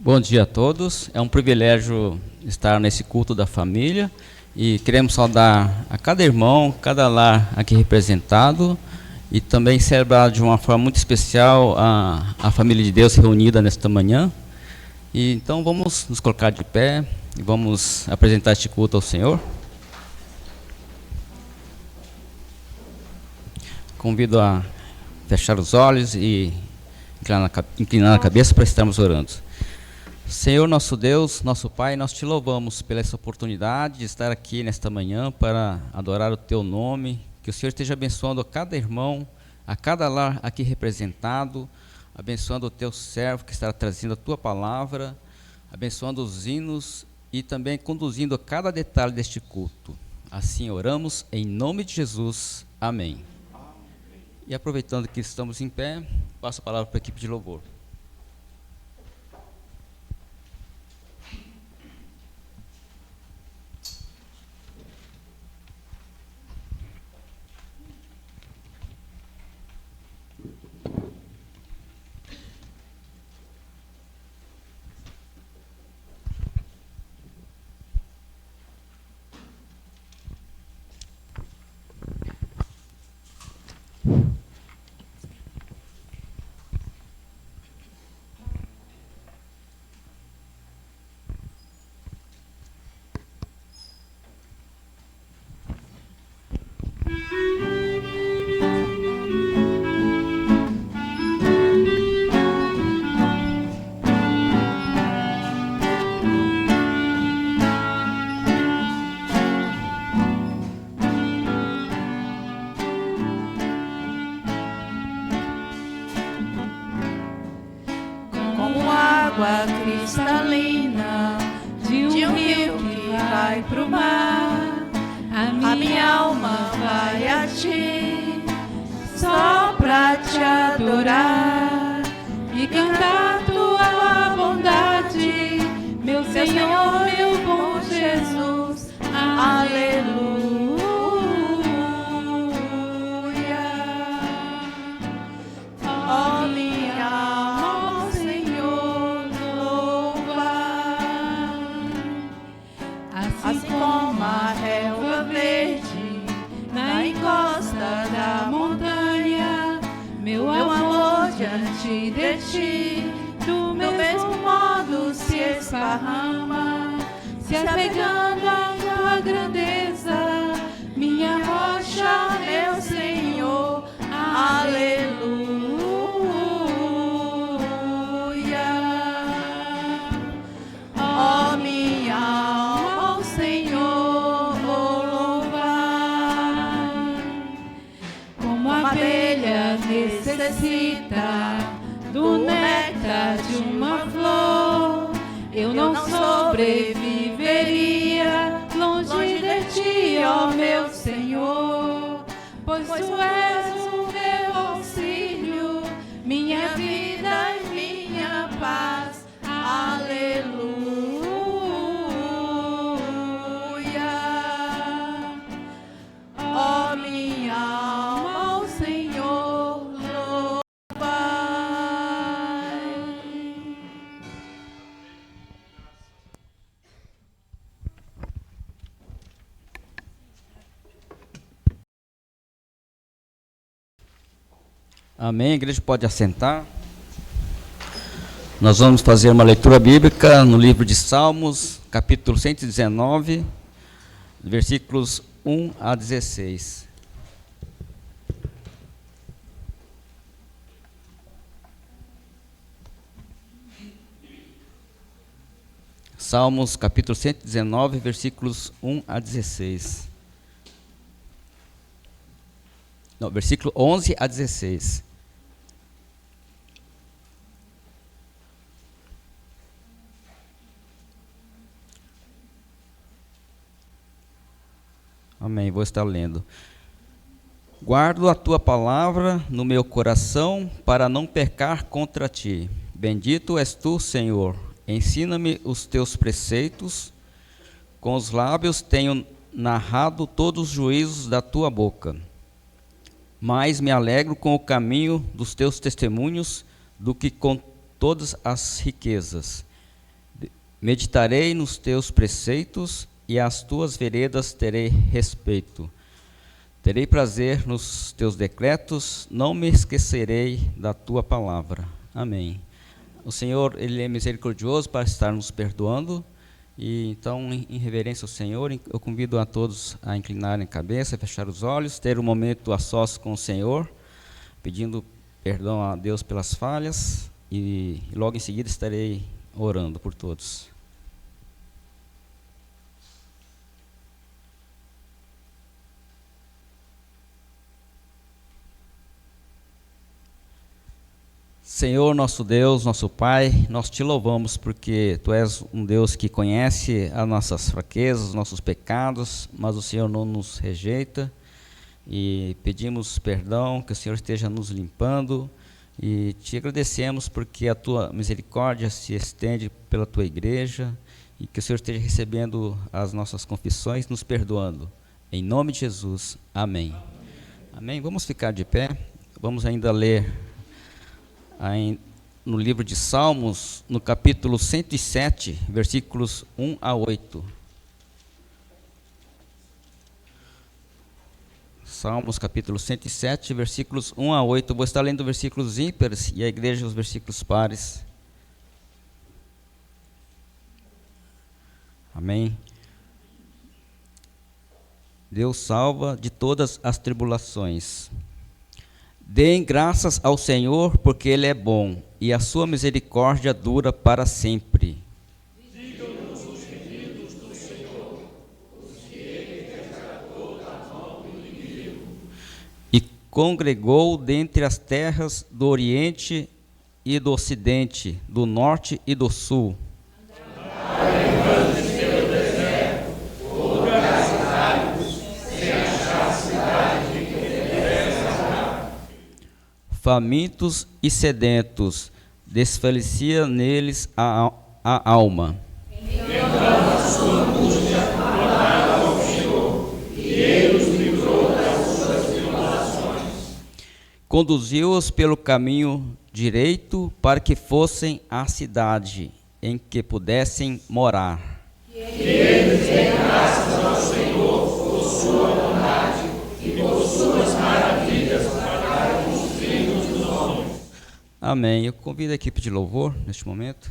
Bom dia a todos. É um privilégio estar nesse culto da família e queremos saudar a cada irmão, cada lar aqui representado e também celebrar de uma forma muito especial a família de Deus reunida nesta manhã. E então vamos nos colocar de pé e vamos apresentar este culto ao Senhor. Convido a fechar os olhos e inclinar a cabeça para estarmos orando. Senhor nosso Deus, nosso Pai, nós te louvamos pela essa oportunidade de estar aqui nesta manhã para adorar o teu nome, que o Senhor esteja abençoando a cada irmão, a cada lar aqui representado, abençoando o teu servo que estará trazendo a tua palavra, abençoando os hinos e também conduzindo a cada detalhe deste culto. Assim oramos em nome de Jesus. Amém. E aproveitando que estamos em pé, passo a palavra para a equipe de louvor. Água cristalina de um rio que vai pro mar, a minha alma vai a ti, só pra te adorar e cantar tua bondade, meu Senhor, meu bom Jesus, aleluia. Ó minha alma, Senhor, assim como a relva verde na encosta da montanha, meu amor diante de ti, do meu mesmo modo se esparrama, se apegando à tua grandeza, minha rocha, meu Senhor, aleluia. Ó minha alma, Senhor, louvar. Como a abelha necessita do néctar de uma flor, eu não sobreviveria longe de ti, ó meu Senhor, pois tu és o meu auxílio, minha vida e minha paz, aleluia. Ó minha alma, o Senhor louvai. Amém. A igreja pode assentar. Nós vamos fazer uma leitura bíblica no livro de Salmos, capítulo 119, versículos 1 a 16. Salmos, capítulo 119, versículos 1 a 16. Não, versículo 11 a 16. Amém, vou estar lendo. Guardo a tua palavra no meu coração para não pecar contra ti. Bendito és tu, Senhor. Ensina-me os teus preceitos. Com os lábios tenho narrado todos os juízos da tua boca. Mais me alegro com o caminho dos teus testemunhos do que com todas as riquezas. Meditarei nos teus preceitos e às tuas veredas terei respeito. Terei prazer nos teus decretos, não me esquecerei da tua palavra. Amém. O Senhor, Ele é misericordioso para estar nos perdoando. E então, em reverência ao Senhor, eu convido a todos a inclinarem a cabeça, fechar os olhos, ter um momento a sós com o Senhor, pedindo perdão a Deus pelas falhas, e logo em seguida estarei orando por todos. Senhor, nosso Deus, nosso Pai, nós te louvamos porque Tu és um Deus que conhece as nossas fraquezas, os nossos pecados, mas o Senhor não nos rejeita, e pedimos perdão, que o Senhor esteja nos limpando, e te agradecemos porque a Tua misericórdia se estende pela Tua igreja, e que o Senhor esteja recebendo as nossas confissões, nos perdoando. Em nome de Jesus, amém. Amém. Vamos ficar de pé, vamos ainda ler no livro de Salmos, no capítulo 107, versículos 1 a 8. Salmos, capítulo 107, versículos 1 a 8. Eu vou estar lendo versículos ímpares e a igreja os versículos pares. Amém. Deus salva de todas as tribulações. Deem graças ao Senhor, porque Ele é bom, e a sua misericórdia dura para sempre. Digam-nos os gemidos do Senhor, os que Ele resgatou da mão do inimigo. E congregou dentre as terras do Oriente e do Ocidente, do Norte e do Sul. Famintos e sedentos, desfalecia neles a alma. Então a sua angústia clamaram ao Senhor, e Ele os livrou das suas tribulações. Conduziu-os pelo caminho direito, para que fossem à cidade, em que pudessem morar. Que eles dêem graças ao Senhor por sua bondade e por suas maravilhas para com os filhos dos homens. Amém. Eu convido a equipe de louvor neste momento.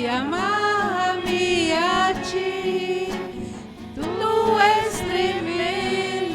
Amarra-me a ti, tu és tremendo.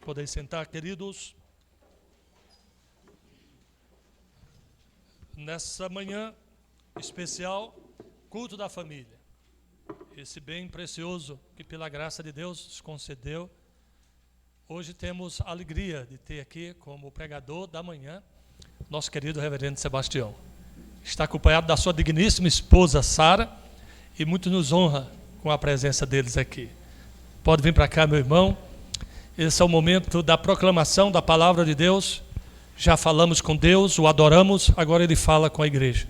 Podem sentar, queridos. Nessa manhã especial, culto da família. Esse bem precioso que pela graça de Deus nos concedeu. Hoje temos a alegria de ter aqui como pregador da manhã nosso querido reverendo Sebastião. Está acompanhado da sua digníssima esposa Sara e muito nos honra com a presença deles aqui. Pode vir para cá, meu irmão. Esse é o momento da proclamação da palavra de Deus. Já falamos com Deus, o adoramos, agora ele fala com a igreja.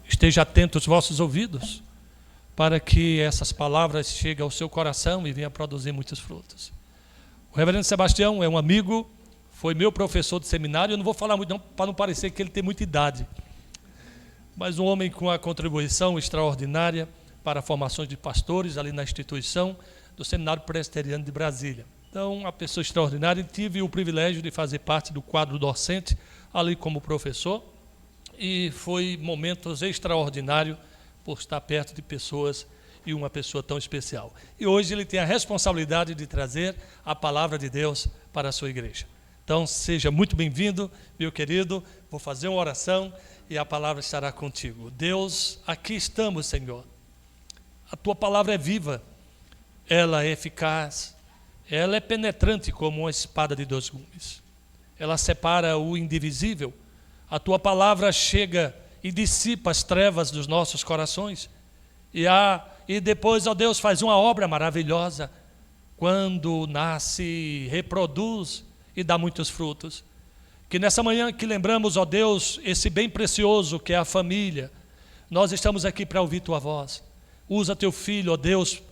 Esteja atento aos vossos ouvidos, para que essas palavras cheguem ao seu coração e venham produzir muitos frutos. O reverendo Sebastião é um amigo, foi meu professor de seminário. Eu não vou falar muito não, para não parecer que ele tem muita idade, mas um homem com uma contribuição extraordinária para a formação de pastores ali na instituição do Seminário Presbiteriano de Brasília. Então, uma pessoa extraordinária. Tive o privilégio de fazer parte do quadro docente ali como professor, e foi momentos extraordinários por estar perto de pessoas e uma pessoa tão especial. E hoje ele tem a responsabilidade de trazer a palavra de Deus para a sua igreja. Então, seja muito bem-vindo, meu querido. Vou fazer uma oração e a palavra estará contigo. Deus, aqui estamos, Senhor. A tua palavra é viva, ela é eficaz, ela é penetrante como uma espada de 2 gumes. Ela separa o indivisível. A tua palavra chega e dissipa as trevas dos nossos corações. E depois, ó Deus, faz uma obra maravilhosa quando nasce, reproduz e dá muitos frutos. Que nessa manhã que lembramos, ó Deus, esse bem precioso que é a família, nós estamos aqui para ouvir tua voz. Usa teu filho, ó Deus,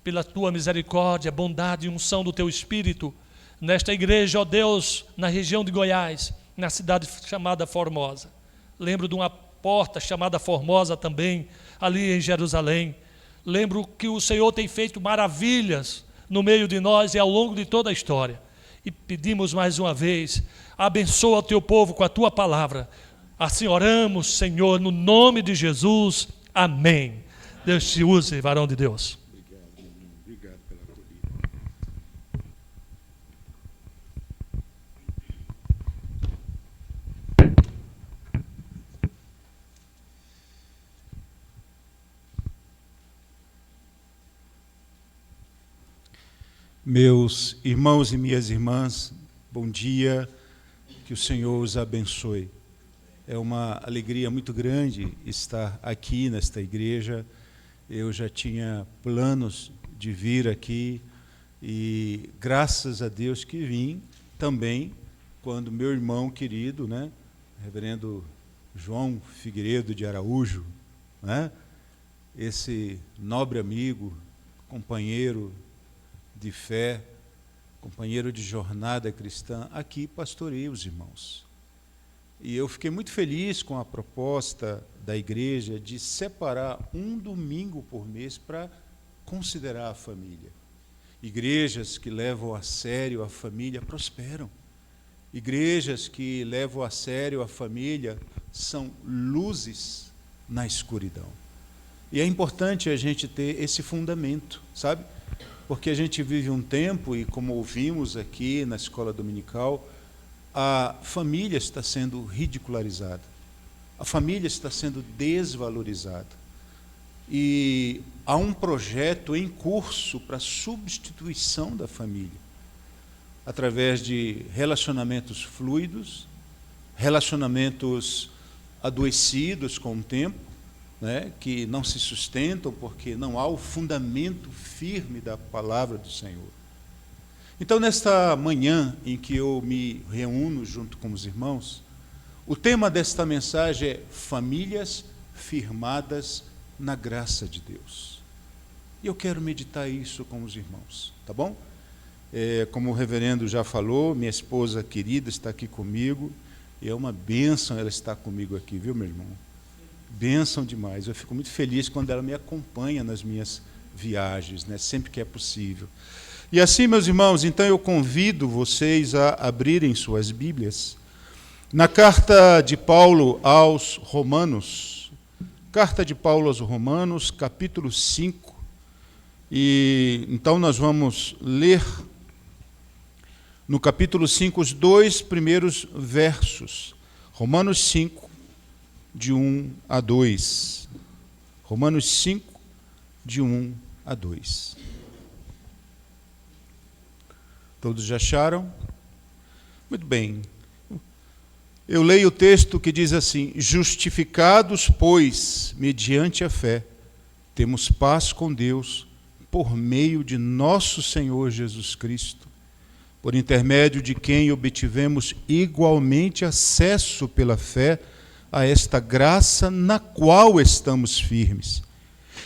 pela tua misericórdia, bondade e unção do teu Espírito, nesta igreja, ó Deus, na região de Goiás, na cidade chamada Formosa. Lembro de uma porta chamada Formosa também, ali em Jerusalém. Lembro que o Senhor tem feito maravilhas no meio de nós e ao longo de toda a história. E pedimos mais uma vez, abençoa o teu povo com a tua palavra. Assim oramos, Senhor, no nome de Jesus. Amém. Deus te use, varão de Deus. Obrigado pela acolhida. Meus irmãos e minhas irmãs, bom dia, que o Senhor os abençoe. É uma alegria muito grande estar aqui nesta igreja. Eu já tinha planos de vir aqui e graças a Deus que vim também quando meu irmão querido, né, reverendo João Figueiredo de Araújo, né, esse nobre amigo, companheiro de fé, companheiro de jornada cristã, aqui pastoreia os irmãos. E eu fiquei muito feliz com a proposta da igreja de separar um domingo por mês para considerar a família. Igrejas que levam a sério a família prosperam. Igrejas que levam a sério a família são luzes na escuridão. E é importante a gente ter esse fundamento, sabe? Porque a gente vive um tempo, e como ouvimos aqui na escola dominical, a família está sendo ridicularizada, a família está sendo desvalorizada. E há um projeto em curso para substituição da família, através de relacionamentos fluidos, relacionamentos adoecidos com o tempo, né, que não se sustentam porque não há o fundamento firme da palavra do Senhor. Então, nesta manhã em que eu me reúno junto com os irmãos, o tema desta mensagem é famílias firmadas na graça de Deus. E eu quero meditar isso com os irmãos, tá bom? Como o reverendo já falou, minha esposa querida está aqui comigo, e é uma bênção ela estar comigo aqui, viu, meu irmão? Bênção demais. Eu fico muito feliz quando ela me acompanha nas minhas viagens, né, sempre que é possível. E assim, meus irmãos, então eu convido vocês a abrirem suas Bíblias na carta de Paulo aos Romanos, capítulo 5, e então nós vamos ler no capítulo 5, os 2 primeiros versos. Romanos 5, de 1 a 2. Romanos 5, de 1 a 2. Todos já acharam? Muito bem. Eu leio o texto que diz assim: justificados, pois, mediante a fé, temos paz com Deus, por meio de nosso Senhor Jesus Cristo, por intermédio de quem obtivemos igualmente acesso pela fé a esta graça na qual estamos firmes.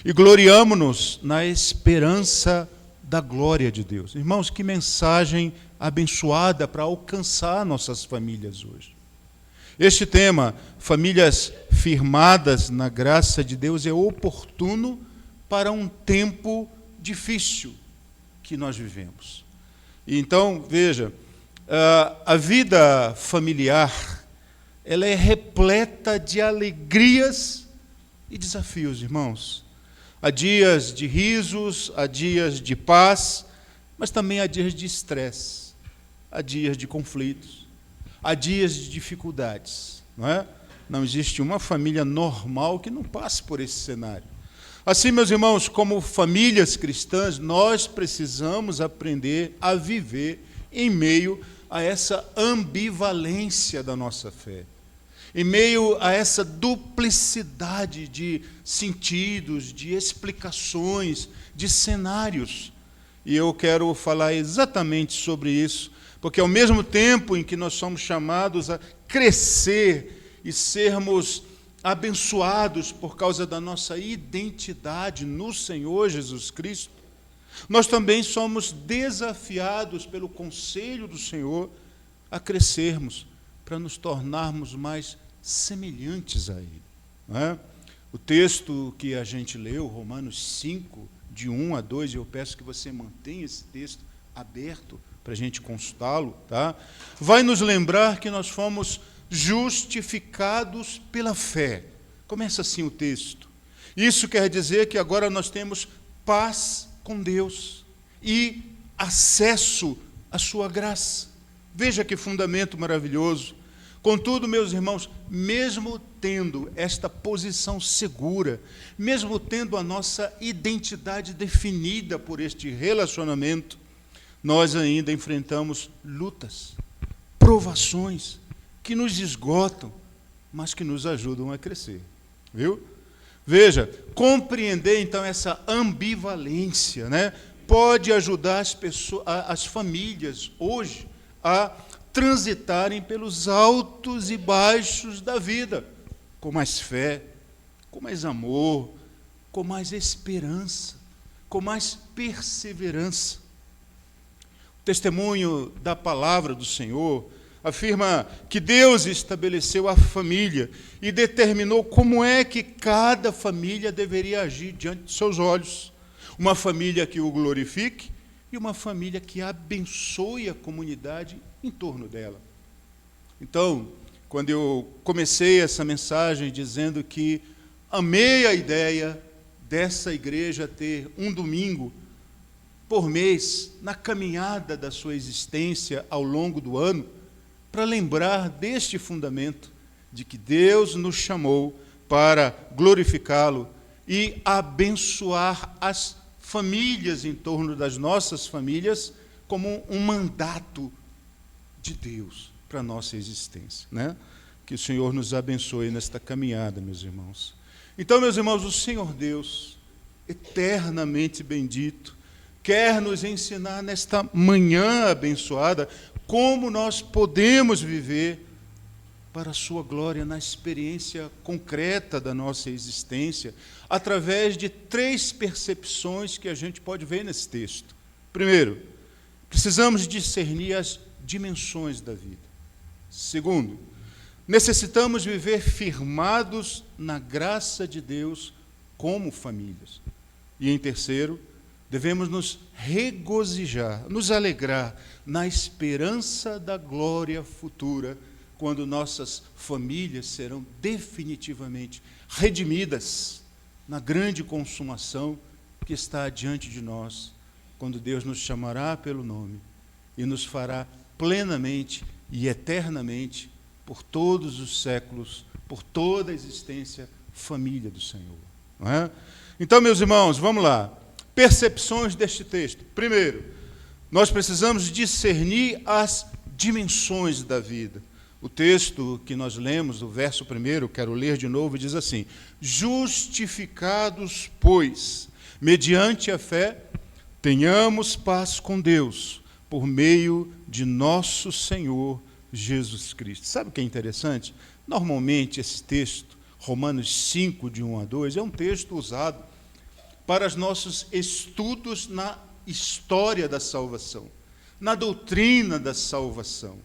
E gloriamo-nos na esperança da glória de Deus. Irmãos, que mensagem abençoada para alcançar nossas famílias hoje. Este tema, famílias firmadas na graça de Deus, é oportuno para um tempo difícil que nós vivemos. Então, veja, a vida familiar, ela é repleta de alegrias e desafios, irmãos. Há dias de risos, há dias de paz, mas também há dias de estresse, há dias de conflitos, há dias de dificuldades, não é? Não existe uma família normal que não passe por esse cenário. Assim, meus irmãos, como famílias cristãs, nós precisamos aprender a viver em meio a essa ambivalência da nossa fé, em meio a essa duplicidade de sentidos, de explicações, de cenários. E eu quero falar exatamente sobre isso, porque ao mesmo tempo em que nós somos chamados a crescer e sermos abençoados por causa da nossa identidade no Senhor Jesus Cristo, nós também somos desafiados pelo conselho do Senhor a crescermos, para nos tornarmos mais semelhantes a Ele. Não é? O texto que a gente leu, Romanos 5, de 1 a 2, eu peço que você mantenha esse texto aberto para a gente consultá-lo, tá? Vai nos lembrar que nós fomos justificados pela fé. Começa assim o texto. Isso quer dizer que agora nós temos paz com Deus e acesso à sua graça. Veja que fundamento maravilhoso. Contudo, meus irmãos, mesmo tendo esta posição segura, mesmo tendo a nossa identidade definida por este relacionamento, nós ainda enfrentamos lutas, provações, que nos esgotam, mas que nos ajudam a crescer. Viu? Veja, compreender então essa ambivalência, né, pode ajudar as pessoas, as famílias hoje a transitarem pelos altos e baixos da vida, com mais fé, com mais amor, com mais esperança, com mais perseverança. O testemunho da palavra do Senhor afirma que Deus estabeleceu a família e determinou como é que cada família deveria agir diante de seus olhos. Uma família que o glorifique e uma família que abençoe a comunidade em torno dela. Então, quando eu comecei essa mensagem dizendo que amei a ideia dessa igreja ter um domingo por mês na caminhada da sua existência ao longo do ano, para lembrar deste fundamento de que Deus nos chamou para glorificá-lo e abençoar as famílias em torno das nossas famílias como um mandato de Deus para a nossa existência, né? Que o Senhor nos abençoe nesta caminhada, meus irmãos. Então, meus irmãos, o Senhor Deus, eternamente bendito, quer nos ensinar nesta manhã abençoada como nós podemos viver para a sua glória na experiência concreta da nossa existência, através de 3 percepções que a gente pode ver nesse texto. Primeiro, precisamos discernir as dimensões da vida. Segundo, necessitamos viver firmados na graça de Deus como famílias. E em terceiro, devemos nos regozijar, nos alegrar na esperança da glória futura, quando nossas famílias serão definitivamente redimidas na grande consumação que está diante de nós, quando Deus nos chamará pelo nome e nos fará plenamente e eternamente, por todos os séculos, por toda a existência, família do Senhor. Não é? Então, meus irmãos, vamos lá. Percepções deste texto. Primeiro, nós precisamos discernir as dimensões da vida. O texto que nós lemos, o verso 1, quero ler de novo, diz assim: justificados, pois, mediante a fé, tenhamos paz com Deus, por meio de nosso Senhor Jesus Cristo. Sabe o que é interessante? Normalmente esse texto, Romanos 5, de 1 a 2, é um texto usado para os nossos estudos na história da salvação, na doutrina da salvação.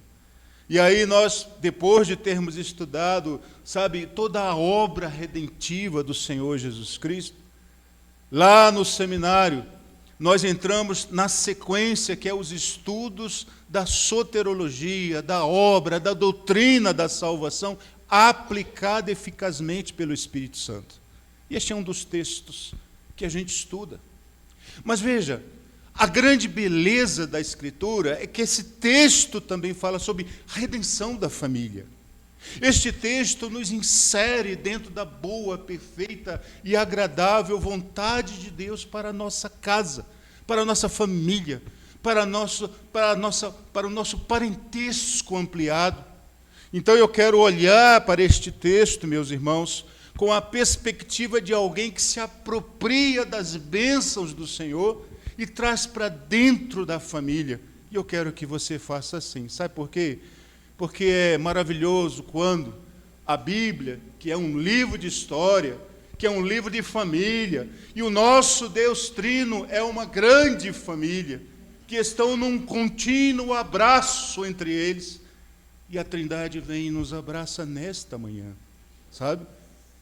E aí nós, depois de termos estudado, sabe, toda a obra redentiva do Senhor Jesus Cristo, lá no seminário, nós entramos na sequência que é os estudos da soterologia, da obra, da doutrina da salvação, aplicada eficazmente pelo Espírito Santo. E este é um dos textos que a gente estuda. Mas veja, a grande beleza da Escritura é que esse texto também fala sobre redenção da família. Este texto nos insere dentro da boa, perfeita e agradável vontade de Deus para a nossa casa, para a nossa família, para o nosso parentesco ampliado. Então eu quero olhar para este texto, meus irmãos, com a perspectiva de alguém que se apropria das bênçãos do Senhor e traz para dentro da família. E eu quero que você faça assim. Sabe por quê? Porque é maravilhoso quando a Bíblia, que é um livro de história, que é um livro de família, e o nosso Deus Trino é uma grande família, que estão num contínuo abraço entre eles, e a Trindade vem e nos abraça nesta manhã, sabe?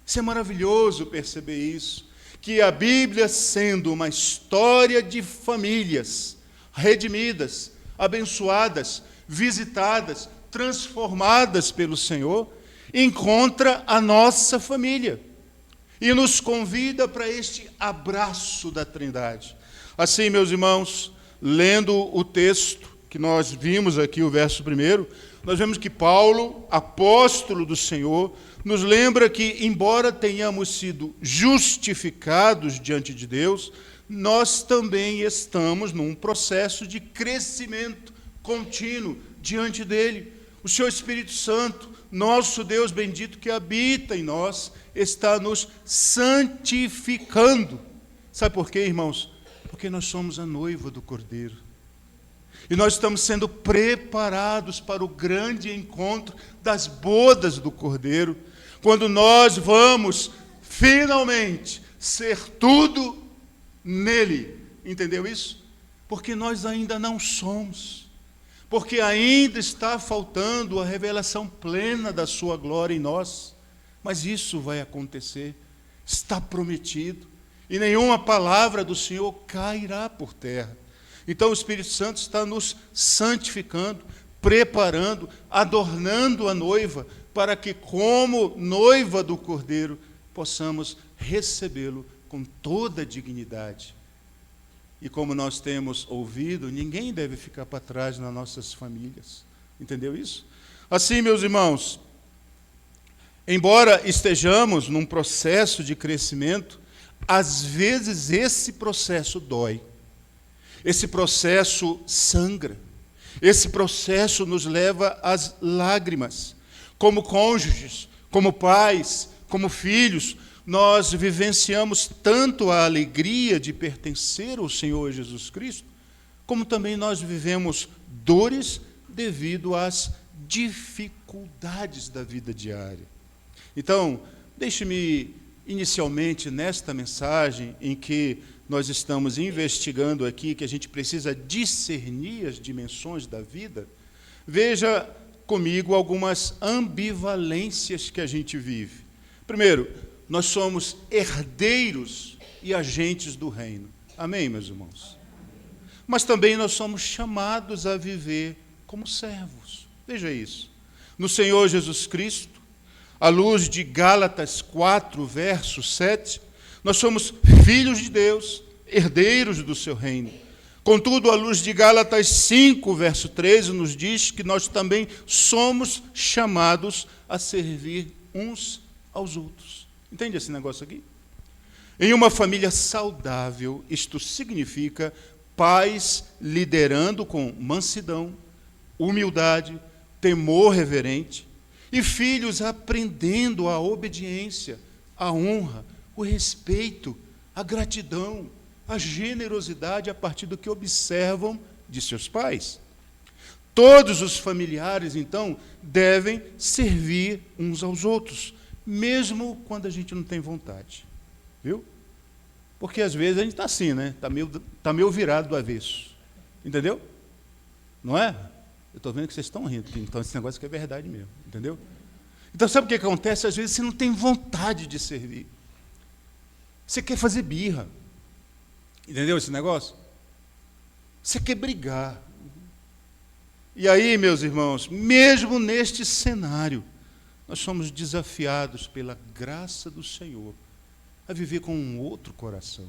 Isso é maravilhoso perceber isso, que a Bíblia, sendo uma história de famílias redimidas, abençoadas, visitadas, transformadas pelo Senhor, encontra a nossa família e nos convida para este abraço da Trindade. Assim, meus irmãos, lendo o texto que nós vimos aqui, o verso 1, nós vemos que Paulo, apóstolo do Senhor, nos lembra que, embora tenhamos sido justificados diante de Deus, nós também estamos num processo de crescimento contínuo diante dele. O Senhor Espírito Santo, nosso Deus bendito que habita em nós, está nos santificando. Sabe por quê, irmãos? Porque nós somos a noiva do Cordeiro. E nós estamos sendo preparados para o grande encontro das bodas do Cordeiro, quando nós vamos, finalmente, ser tudo nele. Entendeu isso? Porque nós ainda não somos. Porque ainda está faltando a revelação plena da sua glória em nós. Mas isso vai acontecer. Está prometido. E nenhuma palavra do Senhor cairá por terra. Então o Espírito Santo está nos santificando, preparando, adornando a noiva, para que, como noiva do Cordeiro, possamos recebê-lo com toda a dignidade. E como nós temos ouvido, ninguém deve ficar para trás nas nossas famílias. Entendeu isso? Assim, meus irmãos, embora estejamos num processo de crescimento, às vezes esse processo dói. Esse processo sangra. Esse processo nos leva às lágrimas. Como cônjuges, como pais, como filhos, nós vivenciamos tanto a alegria de pertencer ao Senhor Jesus Cristo, como também nós vivemos dores devido às dificuldades da vida diária. Então, deixe-me inicialmente nesta mensagem em que nós estamos investigando aqui, que a gente precisa discernir as dimensões da vida, veja comigo algumas ambivalências que a gente vive. Primeiro, nós somos herdeiros e agentes do reino. Amém, meus irmãos? Mas também nós somos chamados a viver como servos. Veja isso. No Senhor Jesus Cristo, à luz de Gálatas 4, verso 7, nós somos filhos de Deus, herdeiros do seu reino, Contudo, à luz de Gálatas 5, verso 13, nos diz que nós também somos chamados a servir uns aos outros. Entende esse negócio aqui? Em uma família saudável, isto significa pais liderando com mansidão, humildade, temor reverente, e filhos aprendendo a obediência, a honra, o respeito, a gratidão, a generosidade a partir do que observam de seus pais. Todos os familiares, então, devem servir uns aos outros, mesmo quando a gente não tem vontade. Viu? Porque às vezes a gente está assim, né? Está meio virado do avesso. Entendeu? Não é? Eu estou vendo que vocês estão rindo, então esse negócio aqui é verdade mesmo. Entendeu? Então sabe o que acontece? Às vezes você não tem vontade de servir. Você quer fazer birra. Entendeu esse negócio? Você quer brigar. E aí, meus irmãos, mesmo neste cenário, nós somos desafiados pela graça do Senhor a viver com um outro coração,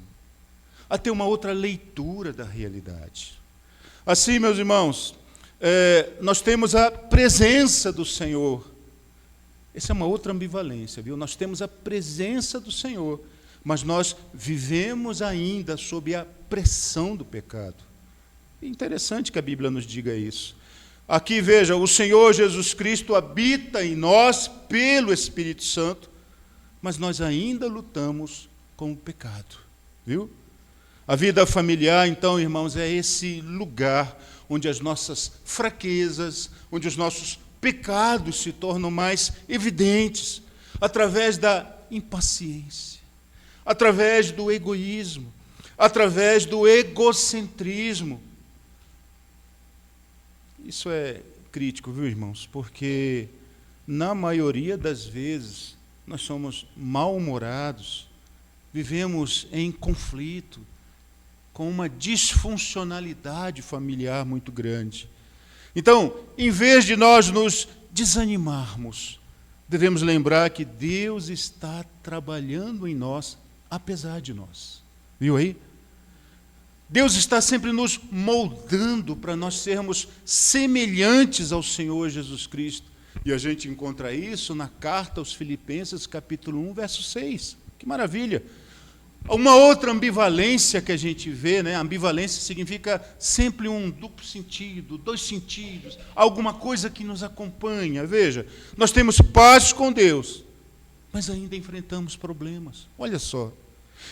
a ter uma outra leitura da realidade. Assim, meus irmãos, nós temos a presença do Senhor. Essa é uma outra ambivalência, viu? Nós temos a presença do Senhor, mas nós vivemos ainda sob a pressão do pecado. É interessante que a Bíblia nos diga isso. Aqui, veja, o Senhor Jesus Cristo habita em nós pelo Espírito Santo, mas nós ainda lutamos com o pecado, viu? A vida familiar, então, irmãos, é esse lugar onde as nossas fraquezas, onde os nossos pecados se tornam mais evidentes, através da impaciência, através do egoísmo, através do egocentrismo. Isso é crítico, viu, irmãos? Porque, na maioria das vezes, nós somos mal-humorados, vivemos em conflito, com uma disfuncionalidade familiar muito grande. Então, em vez de nós nos desanimarmos, devemos lembrar que Deus está trabalhando em nós, apesar de nós. Viu aí? Deus está sempre nos moldando para nós sermos semelhantes ao Senhor Jesus Cristo. E a gente encontra isso na carta aos Filipenses, capítulo 1, verso 6. Que maravilha! Uma outra ambivalência que a gente vê, né? Ambivalência significa sempre um duplo sentido, dois sentidos, alguma coisa que nos acompanha. Veja, nós temos paz com Deus, mas ainda enfrentamos problemas. Olha só.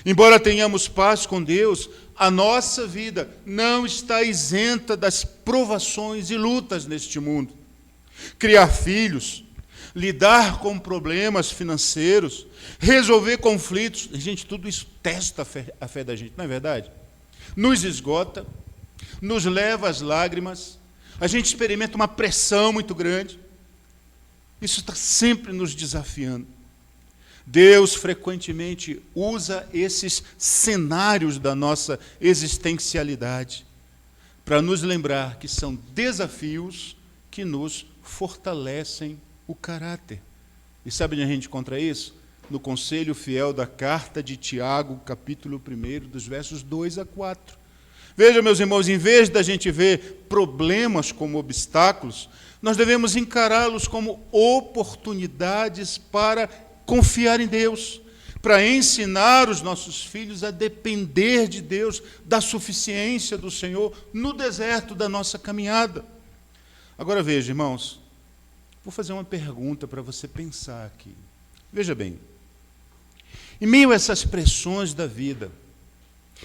Embora tenhamos paz com Deus, a nossa vida não está isenta das provações e lutas neste mundo. Criar filhos, lidar com problemas financeiros, resolver conflitos, gente, tudo isso testa a fé da gente, não é verdade? Nos esgota, nos leva às lágrimas, a gente experimenta uma pressão muito grande. Isso está sempre nos desafiando. Deus frequentemente usa esses cenários da nossa existencialidade para nos lembrar que são desafios que nos fortalecem o caráter. E sabe onde a gente encontra isso? No conselho fiel da carta de Tiago, capítulo 1, dos versos 2 a 4. Veja, meus irmãos, em vez da gente ver problemas como obstáculos, nós devemos encará-los como oportunidades para confiar em Deus, para ensinar os nossos filhos a depender de Deus, da suficiência do Senhor no deserto da nossa caminhada. Agora veja, irmãos, vou fazer uma pergunta para você pensar aqui. Veja bem, em meio a essas pressões da vida,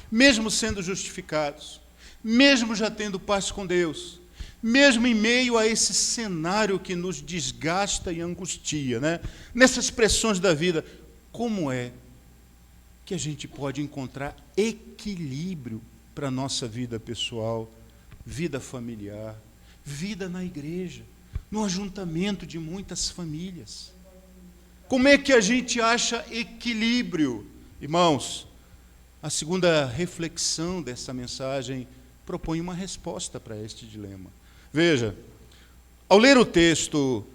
mesmo sendo justificados, mesmo já tendo paz com Deus, mesmo em meio a esse cenário que nos desgasta e angustia, né? Nessas pressões da vida, como é que a gente pode encontrar equilíbrio para a nossa vida pessoal, vida familiar, vida na igreja, no ajuntamento de muitas famílias? Como é que a gente acha equilíbrio? Irmãos, a segunda reflexão dessa mensagem propõe uma resposta para este dilema. Veja, ao ler o texto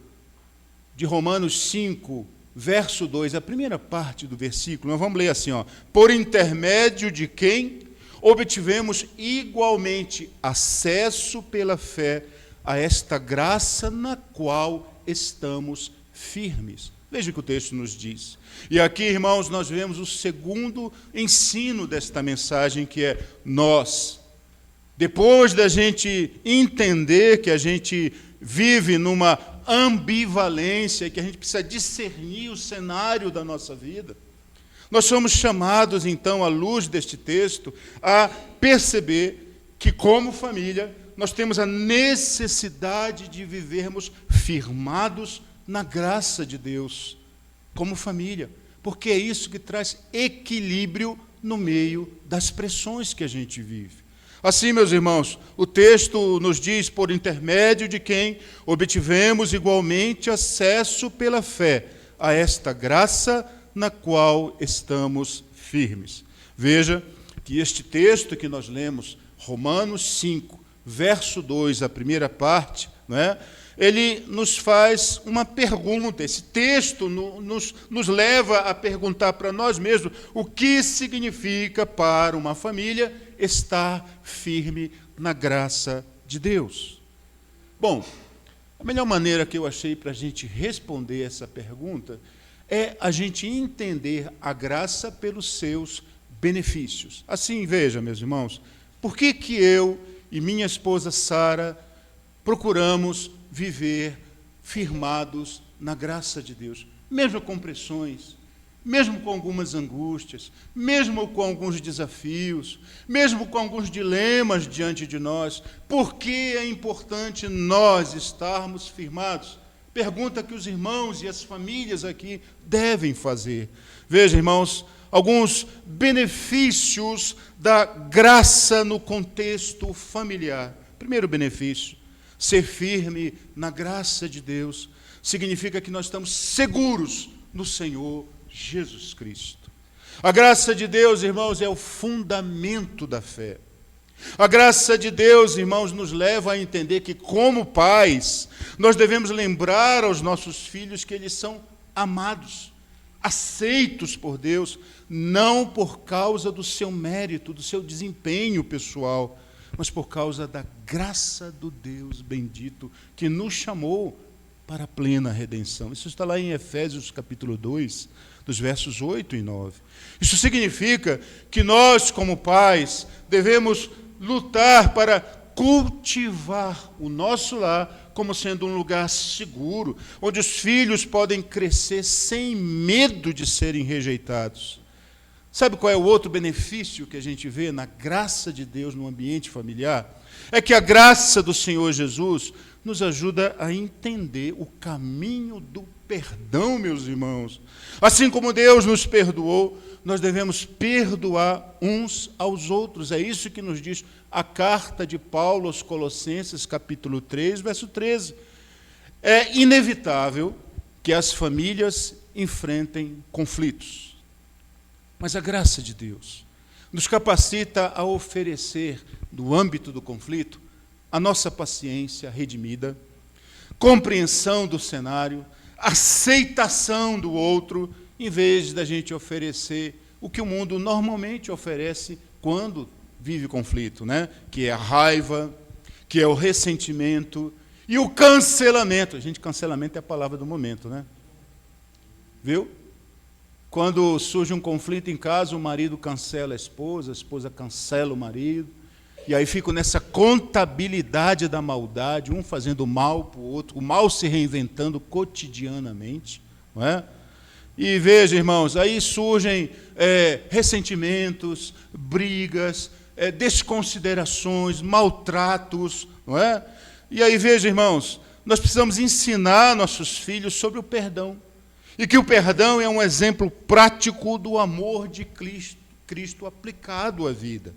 de Romanos 5, verso 2, a primeira parte do versículo, nós vamos ler assim, ó, por intermédio de quem, obtivemos igualmente acesso pela fé a esta graça na qual estamos firmes. Veja o que o texto nos diz. E aqui, irmãos, nós vemos o segundo ensino desta mensagem, que é nós. Depois da gente entender que a gente vive numa ambivalência, que a gente precisa discernir o cenário da nossa vida, nós somos chamados, então, à luz deste texto, a perceber que, como família, nós temos a necessidade de vivermos firmados na graça de Deus, como família, porque é isso que traz equilíbrio no meio das pressões que a gente vive. Assim, meus irmãos, o texto nos diz, por intermédio de quem obtivemos igualmente acesso pela fé a esta graça na qual estamos firmes. Veja que este texto que nós lemos, Romanos 5, verso 2, a primeira parte, não é? Ele nos faz uma pergunta. Esse texto nos leva a perguntar para nós mesmos o que significa para uma família estar firme na graça de Deus. Bom, a melhor maneira que eu achei para a gente responder essa pergunta é a gente entender a graça pelos seus benefícios. Assim, veja, meus irmãos, por que eu e minha esposa Sara procuramos viver firmados na graça de Deus, mesmo com pressões, mesmo com algumas angústias, mesmo com alguns desafios, mesmo com alguns dilemas diante de nós? Por que é importante nós estarmos firmados? Pergunta que os irmãos e as famílias aqui devem fazer. Veja, irmãos, alguns benefícios da graça no contexto familiar. Primeiro benefício: ser firme na graça de Deus significa que nós estamos seguros no Senhor Jesus Cristo. A graça de Deus, irmãos, é o fundamento da fé. A graça de Deus, irmãos, nos leva a entender que, como pais, nós devemos lembrar aos nossos filhos que eles são amados, aceitos por Deus, não por causa do seu mérito, do seu desempenho pessoal, mas por causa da graça do Deus bendito que nos chamou para a plena redenção. Isso está lá em Efésios capítulo 2, dos versos 8 e 9. Isso significa que nós, como pais, devemos lutar para cultivar o nosso lar como sendo um lugar seguro, onde os filhos podem crescer sem medo de serem rejeitados. Sabe qual é o outro benefício que a gente vê na graça de Deus no ambiente familiar? É que a graça do Senhor Jesus nos ajuda a entender o caminho do perdão, meus irmãos. Assim como Deus nos perdoou, nós devemos perdoar uns aos outros. É isso que nos diz a carta de Paulo aos Colossenses, capítulo 3, verso 13. É inevitável que as famílias enfrentem conflitos. Mas a graça de Deus nos capacita a oferecer, no âmbito do conflito, a nossa paciência redimida, compreensão do cenário, aceitação do outro, em vez da gente oferecer o que o mundo normalmente oferece quando vive conflito, né? Que é a raiva, que é o ressentimento e o cancelamento. Gente, cancelamento é a palavra do momento, né? Viu? Quando surge um conflito em casa, o marido cancela a esposa cancela o marido, e aí fico nessa contabilidade da maldade, um fazendo mal para o outro, o mal se reinventando cotidianamente, não é? E veja, irmãos, aí surgem ressentimentos, brigas, desconsiderações, maltratos, não é? E aí veja, irmãos, nós precisamos ensinar nossos filhos sobre o perdão. E que o perdão é um exemplo prático do amor de Cristo aplicado à vida.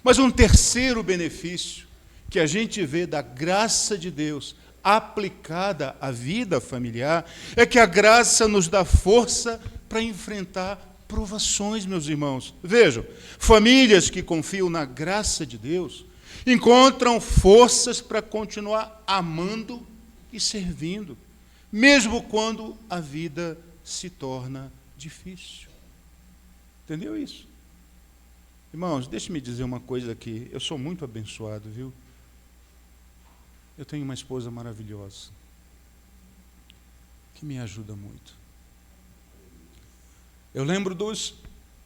Mas um terceiro benefício que a gente vê da graça de Deus aplicada à vida familiar é que a graça nos dá força para enfrentar provações, meus irmãos. Vejam, famílias que confiam na graça de Deus encontram forças para continuar amando e servindo, mesmo quando a vida se torna difícil. Entendeu isso? Irmãos, deixe-me dizer uma coisa aqui. Eu sou muito abençoado, viu? Eu tenho uma esposa maravilhosa, que me ajuda muito. Eu lembro dos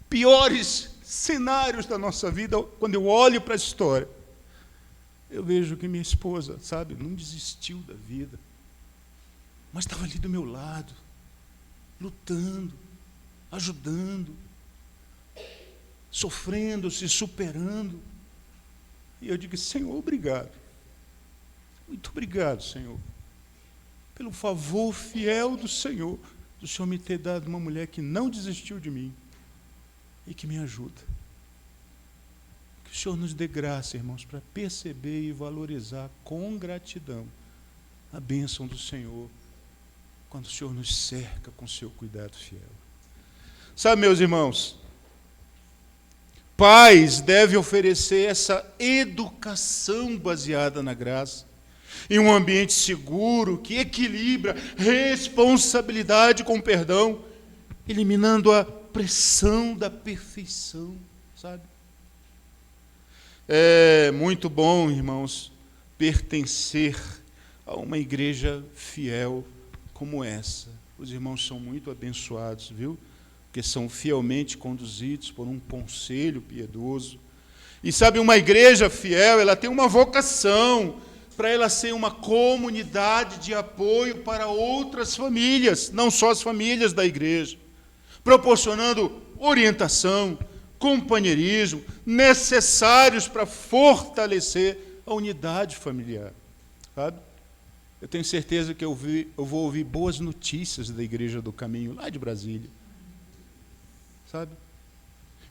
piores cenários da nossa vida, quando eu olho para a história. Eu vejo que minha esposa, sabe, não desistiu da vida, mas estava ali do meu lado, lutando, ajudando, sofrendo, se superando. E eu digo: Senhor, obrigado. Muito obrigado, Senhor, pelo favor fiel do Senhor me ter dado uma mulher que não desistiu de mim e que me ajuda. Que o Senhor nos dê graça, irmãos, para perceber e valorizar com gratidão a bênção do Senhor, quando o Senhor nos cerca com seu cuidado fiel. Sabe, meus irmãos, pais devem oferecer essa educação baseada na graça, em um ambiente seguro, que equilibra responsabilidade com perdão, eliminando a pressão da perfeição, sabe? É muito bom, irmãos, pertencer a uma igreja fiel como essa. Os irmãos são muito abençoados, viu? Porque são fielmente conduzidos por um conselho piedoso. E sabe, uma igreja fiel, ela tem uma vocação para ela ser uma comunidade de apoio para outras famílias, não só as famílias da igreja, proporcionando orientação, companheirismo, necessários para fortalecer a unidade familiar, sabe? Eu tenho certeza que eu vou ouvir boas notícias da Igreja do Caminho, lá de Brasília, sabe?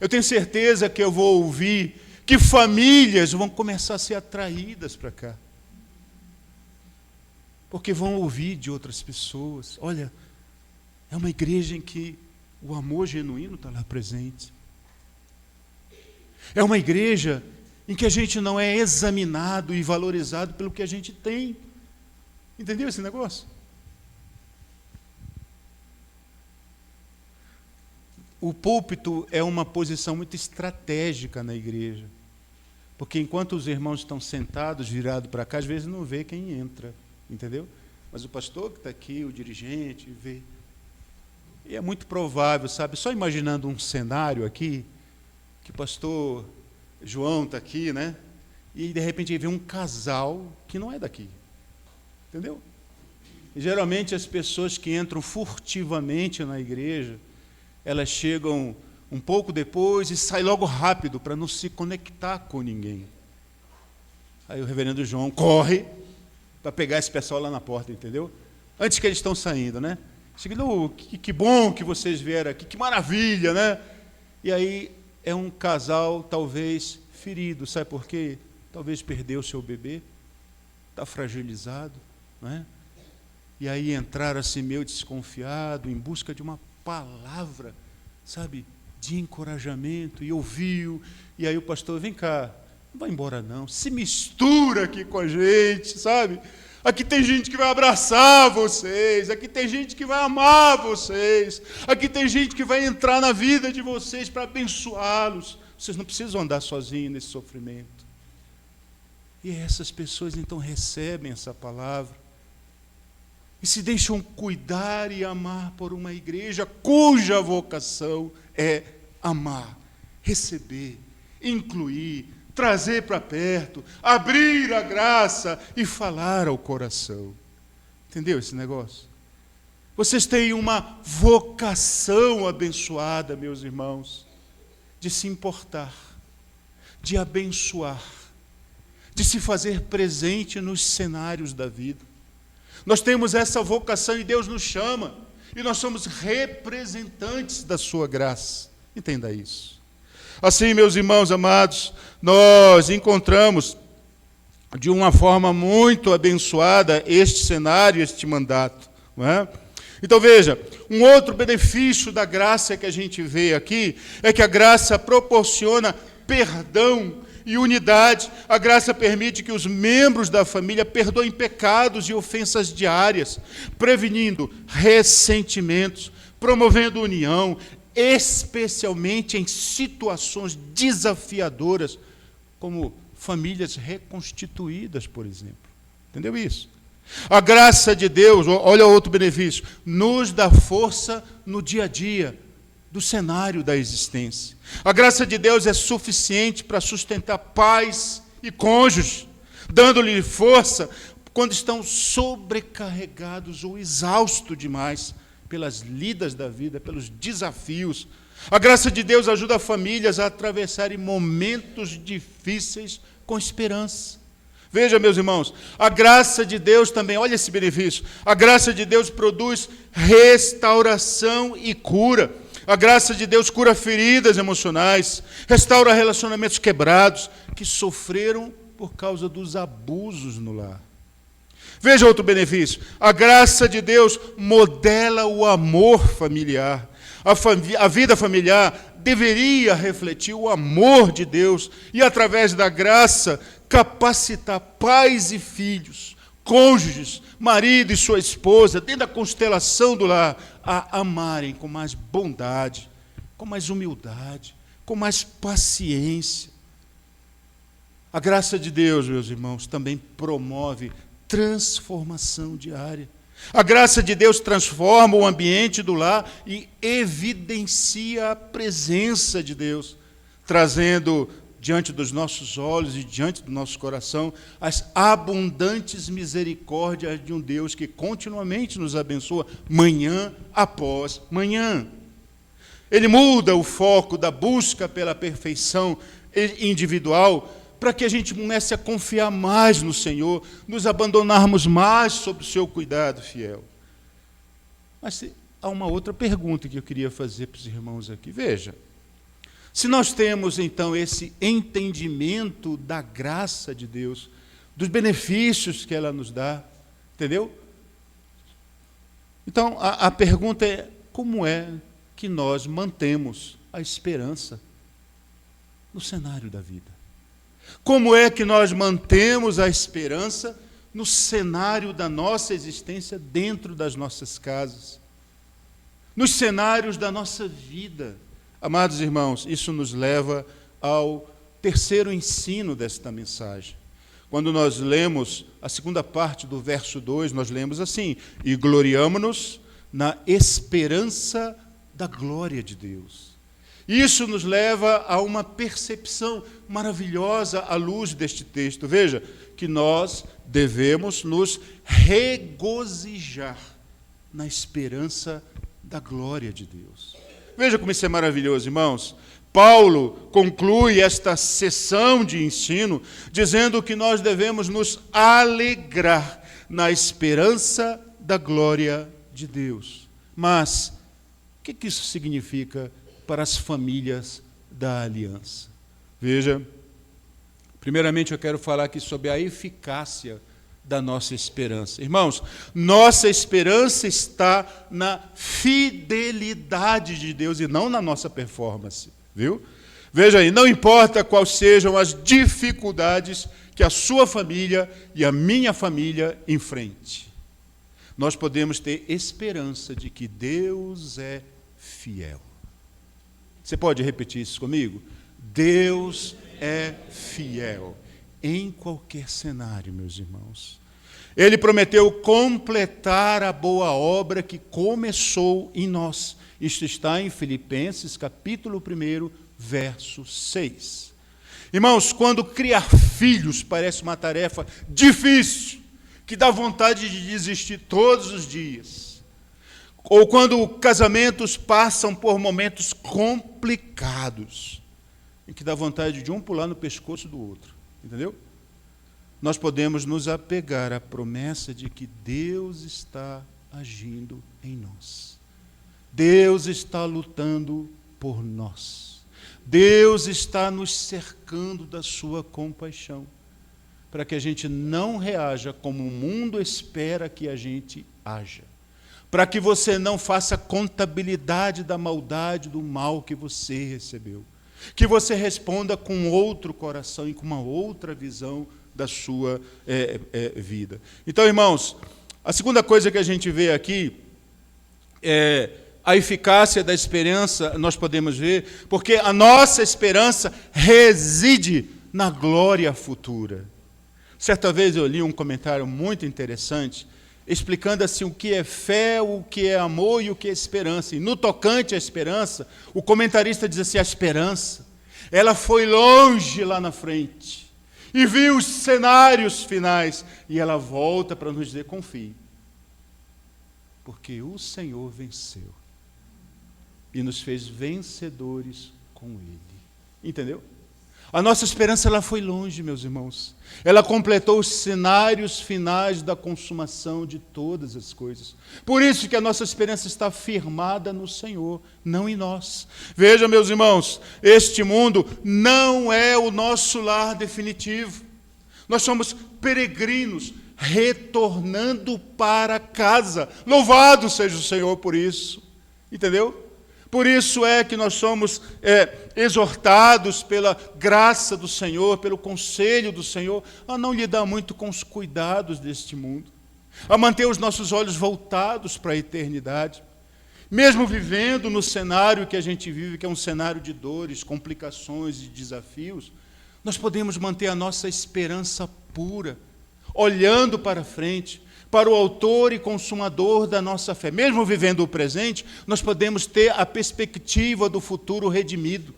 Eu tenho certeza que eu vou ouvir que famílias vão começar a ser atraídas para cá, porque vão ouvir de outras pessoas: olha, é uma igreja em que o amor genuíno está lá presente. É uma igreja em que a gente não é examinado e valorizado pelo que a gente tem. Entendeu esse negócio? O púlpito é uma posição muito estratégica na igreja, porque enquanto os irmãos estão sentados, virados para cá, às vezes não vê quem entra. Entendeu? Mas o pastor que está aqui, o dirigente, vê. E é muito provável, sabe, só imaginando um cenário aqui, que o pastor João está aqui, né? E de repente vê um casal que não é daqui. Entendeu? E geralmente as pessoas que entram furtivamente na igreja, elas chegam um pouco depois e saem logo rápido para não se conectar com ninguém. Aí o reverendo João corre para pegar esse pessoal lá na porta, entendeu? Antes que eles estão saindo, né? Chega, que bom que vocês vieram aqui, que maravilha, né? E aí é um casal talvez ferido, sabe por quê? Talvez perdeu o seu bebê, está fragilizado, não é? E aí entraram assim meio desconfiado, em busca de uma palavra, sabe, de encorajamento, e ouviu, e aí o pastor: vem cá, não vai embora não, se mistura aqui com a gente, sabe? Aqui tem gente que vai abraçar vocês, aqui tem gente que vai amar vocês, aqui tem gente que vai entrar na vida de vocês para abençoá-los. Vocês não precisam andar sozinhos nesse sofrimento. E essas pessoas então recebem essa palavra e se deixam cuidar e amar por uma igreja cuja vocação é amar, receber, incluir, trazer para perto, abrir a graça e falar ao coração. Entendeu esse negócio? Vocês têm uma vocação abençoada, meus irmãos, de se importar, de abençoar, de se fazer presente nos cenários da vida. Nós temos essa vocação e Deus nos chama, e nós somos representantes da sua graça. Entenda isso. Assim, meus irmãos amados, nós encontramos de uma forma muito abençoada este cenário, este mandato, não é? Então veja, um outro benefício da graça que a gente vê aqui é que a graça proporciona perdão e unidade. A graça permite que os membros da família perdoem pecados e ofensas diárias, prevenindo ressentimentos, promovendo união, especialmente em situações desafiadoras, como famílias reconstituídas, por exemplo. Entendeu isso? A graça de Deus, olha outro benefício, nos dá força no dia a dia do cenário da existência. A graça de Deus é suficiente para sustentar pais e cônjuges, dando-lhe força quando estão sobrecarregados ou exaustos demais pelas lidas da vida, pelos desafios. A graça de Deus ajuda famílias a atravessarem momentos difíceis com esperança. Veja, meus irmãos, a graça de Deus também, olha esse benefício, a graça de Deus produz restauração e cura. A graça de Deus cura feridas emocionais, restaura relacionamentos quebrados que sofreram por causa dos abusos no lar. Veja outro benefício, a graça de Deus modela o amor familiar. A vida familiar deveria refletir o amor de Deus e, através da graça, capacitar pais e filhos, cônjuges, marido e sua esposa, dentro da constelação do lar, a amarem com mais bondade, com mais humildade, com mais paciência. A graça de Deus, meus irmãos, também promove transformação diária. A graça de Deus transforma o ambiente do lar e evidencia a presença de Deus, trazendo diante dos nossos olhos e diante do nosso coração as abundantes misericórdias de um Deus que continuamente nos abençoa manhã após manhã. Ele muda o foco da busca pela perfeição individual para que a gente comece a confiar mais no Senhor, nos abandonarmos mais sob o seu cuidado fiel. Mas há uma outra pergunta que eu queria fazer para os irmãos aqui. Veja, se nós temos então esse entendimento da graça de Deus, dos benefícios que ela nos dá, entendeu? Então a pergunta é: como é que nós mantemos a esperança no cenário da vida? Como é que nós mantemos a esperança no cenário da nossa existência dentro das nossas casas? Nos cenários da nossa vida? Amados irmãos, isso nos leva ao terceiro ensino desta mensagem. Quando nós lemos a segunda parte do verso 2, nós lemos assim: e gloriamo-nos na esperança da glória de Deus. Isso nos leva a uma percepção maravilhosa à luz deste texto. Veja, que nós devemos nos regozijar na esperança da glória de Deus. Veja como isso é maravilhoso, irmãos. Paulo conclui esta sessão de ensino dizendo que nós devemos nos alegrar na esperança da glória de Deus. Mas o que isso significa para as famílias da aliança? Veja, primeiramente eu quero falar aqui sobre a eficácia da nossa esperança. Irmãos, nossa esperança está na fidelidade de Deus e não na nossa performance, viu? Veja aí, não importa quais sejam as dificuldades que a sua família e a minha família enfrente, nós podemos ter esperança de que Deus é fiel. Você pode repetir isso comigo? Deus é fiel em qualquer cenário, meus irmãos. Ele prometeu completar a boa obra que começou em nós. Isto está em Filipenses, capítulo 1, verso 6. Irmãos, quando criar filhos parece uma tarefa difícil, que dá vontade de desistir todos os dias, ou quando casamentos passam por momentos complicados, em que dá vontade de um pular no pescoço do outro, entendeu? Nós podemos nos apegar à promessa de que Deus está agindo em nós. Deus está lutando por nós. Deus está nos cercando da sua compaixão, para que a gente não reaja como o mundo espera que a gente haja. Para que você não faça contabilidade da maldade, do mal que você recebeu. Que você responda com outro coração e com uma outra visão da sua vida. Então, irmãos, a segunda coisa que a gente vê aqui é a eficácia da esperança nós podemos ver, porque a nossa esperança reside na glória futura. Certa vez eu li um comentário muito interessante, explicando assim o que é fé, o que é amor e o que é esperança. E no tocante à esperança, o comentarista diz assim, a esperança, ela foi longe lá na frente, e viu os cenários finais, e ela volta para nos dizer, confie, porque o Senhor venceu, e nos fez vencedores com Ele. Entendeu? A nossa esperança ela foi longe, meus irmãos. Ela completou os cenários finais da consumação de todas as coisas. Por isso que a nossa esperança está firmada no Senhor, não em nós. Veja, meus irmãos, este mundo não é o nosso lar definitivo. Nós somos peregrinos, retornando para casa. Louvado seja o Senhor por isso. Entendeu? Por isso é que nós somos exortados pela graça do Senhor, pelo conselho do Senhor, a não lidar muito com os cuidados deste mundo, a manter os nossos olhos voltados para a eternidade. Mesmo vivendo no cenário que a gente vive, que é um cenário de dores, complicações e desafios, nós podemos manter a nossa esperança pura, olhando para frente, para o autor e consumador da nossa fé. Mesmo vivendo o presente, nós podemos ter a perspectiva do futuro redimido,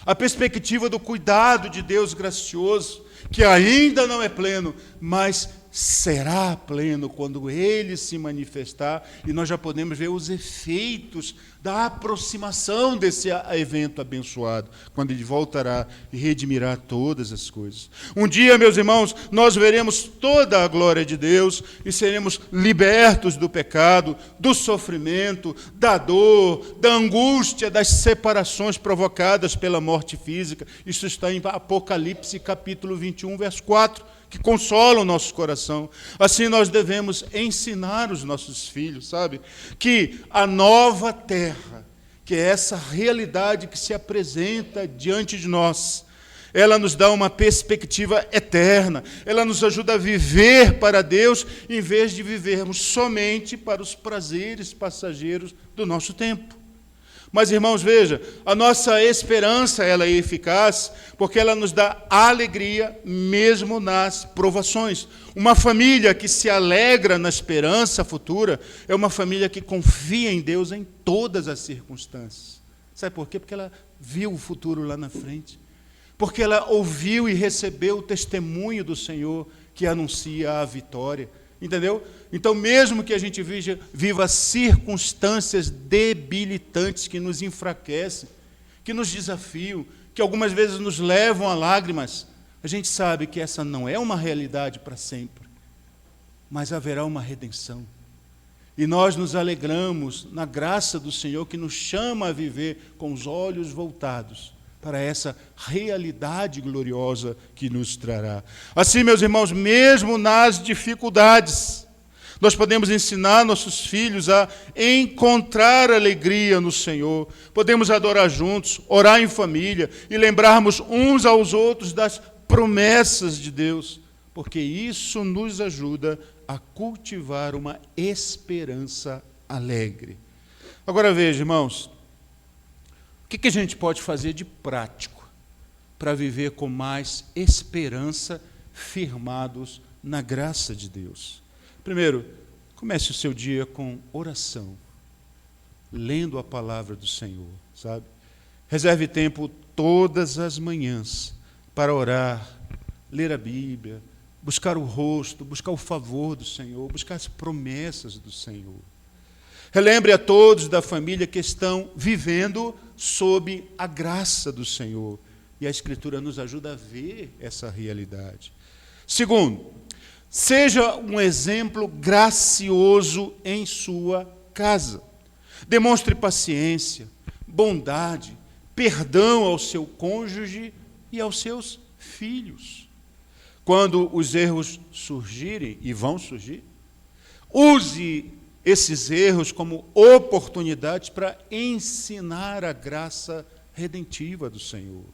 a perspectiva do cuidado de Deus gracioso, que ainda não é pleno, mas será pleno quando Ele se manifestar, e nós já podemos ver os efeitos da aproximação desse evento abençoado, quando Ele voltará e redimirá todas as coisas. Um dia, meus irmãos, nós veremos toda a glória de Deus e seremos libertos do pecado, do sofrimento, da dor, da angústia, das separações provocadas pela morte física. Isso está em Apocalipse capítulo 21, verso 4, que consola o nosso coração. Assim nós devemos ensinar os nossos filhos, sabe? Que a nova terra, que é essa realidade que se apresenta diante de nós, ela nos dá uma perspectiva eterna, ela nos ajuda a viver para Deus, em vez de vivermos somente para os prazeres passageiros do nosso tempo. Mas, irmãos, veja, a nossa esperança ela é eficaz porque ela nos dá alegria mesmo nas provações. Uma família que se alegra na esperança futura é uma família que confia em Deus em todas as circunstâncias. Sabe por quê? Porque ela viu o futuro lá na frente. Porque ela ouviu e recebeu o testemunho do Senhor que anuncia a vitória. Entendeu? Então, mesmo que a gente viva circunstâncias debilitantes que nos enfraquecem, que nos desafiam, que algumas vezes nos levam a lágrimas, a gente sabe que essa não é uma realidade para sempre, mas haverá uma redenção. E nós nos alegramos na graça do Senhor que nos chama a viver com os olhos voltados para essa realidade gloriosa que nos trará. Assim, meus irmãos, mesmo nas dificuldades, nós podemos ensinar nossos filhos a encontrar alegria no Senhor. Podemos adorar juntos, orar em família e lembrarmos uns aos outros das promessas de Deus, porque isso nos ajuda a cultivar uma esperança alegre. Agora veja, irmãos, o que a gente pode fazer de prático para viver com mais esperança, firmados na graça de Deus? Primeiro, comece o seu dia com oração, lendo a palavra do Senhor, sabe? Reserve tempo todas as manhãs para orar, ler a Bíblia, buscar o rosto, buscar o favor do Senhor, buscar as promessas do Senhor. Relembre a todos da família que estão vivendo sob a graça do Senhor. E a Escritura nos ajuda a ver essa realidade. Segundo, seja um exemplo gracioso em sua casa. Demonstre paciência, bondade, perdão ao seu cônjuge e aos seus filhos. Quando os erros surgirem, e vão surgir, use esses erros como oportunidades para ensinar a graça redentiva do Senhor.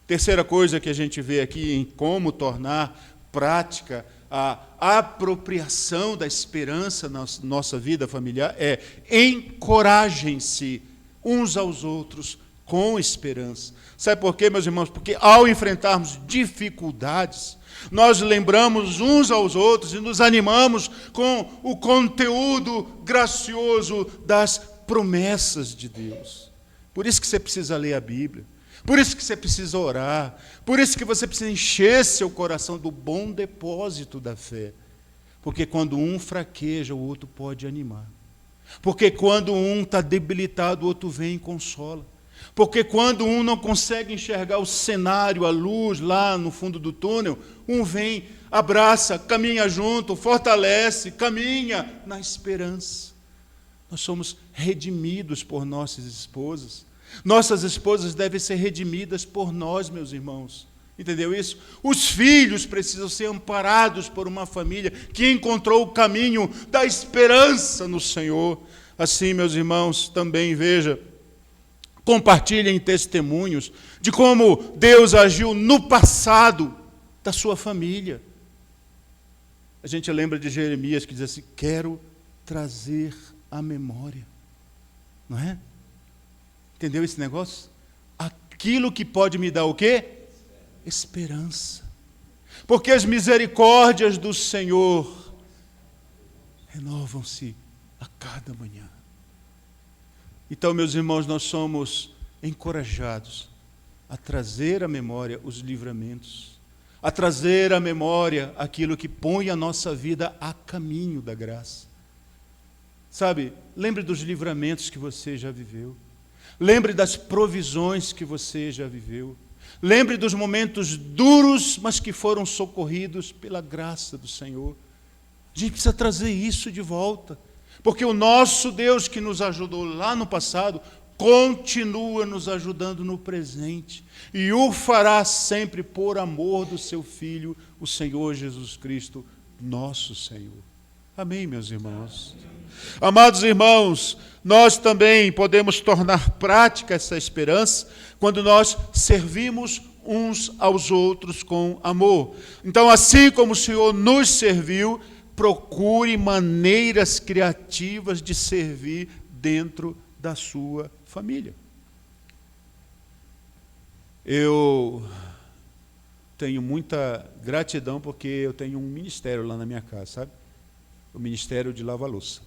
Terceira coisa que a gente vê aqui em como tornar prática a apropriação da esperança na nossa vida familiar é: encorajem-se uns aos outros com esperança. Sabe por quê, meus irmãos? Porque ao enfrentarmos dificuldades, nós lembramos uns aos outros e nos animamos com o conteúdo gracioso das promessas de Deus. Por isso que você precisa ler a Bíblia. Por isso que você precisa orar. Por isso que você precisa encher seu coração do bom depósito da fé. Porque quando um fraqueja, o outro pode animar. Porque quando um está debilitado, o outro vem e consola. Porque quando um não consegue enxergar o cenário, a luz lá no fundo do túnel, um vem, abraça, caminha junto, fortalece, caminha na esperança. Nós somos redimidos por nossas esposas. Nossas esposas devem ser redimidas por nós, meus irmãos. Entendeu isso? Os filhos precisam ser amparados por uma família que encontrou o caminho da esperança no Senhor. Assim, meus irmãos, também veja, compartilhem testemunhos de como Deus agiu no passado da sua família. A gente lembra de Jeremias que diz assim: quero trazer a memória. Não é? Entendeu esse negócio? Aquilo que pode me dar o quê? Esperança. Porque as misericórdias do Senhor renovam-se a cada manhã. Então, meus irmãos, nós somos encorajados a trazer à memória os livramentos, a trazer à memória aquilo que põe a nossa vida a caminho da graça. Sabe, lembre dos livramentos que você já viveu. Lembre das provisões que você já viveu. Lembre dos momentos duros, mas que foram socorridos pela graça do Senhor. A gente precisa trazer isso de volta. Porque o nosso Deus que nos ajudou lá no passado, continua nos ajudando no presente. E o fará sempre por amor do seu Filho, o Senhor Jesus Cristo, nosso Senhor. Amém, meus irmãos? Amados irmãos, nós também podemos tornar prática essa esperança quando nós servimos uns aos outros com amor. Então, assim como o Senhor nos serviu, procure maneiras criativas de servir dentro da sua família. Eu tenho muita gratidão porque eu tenho um ministério lá na minha casa, sabe? O Ministério de Lava-Louça.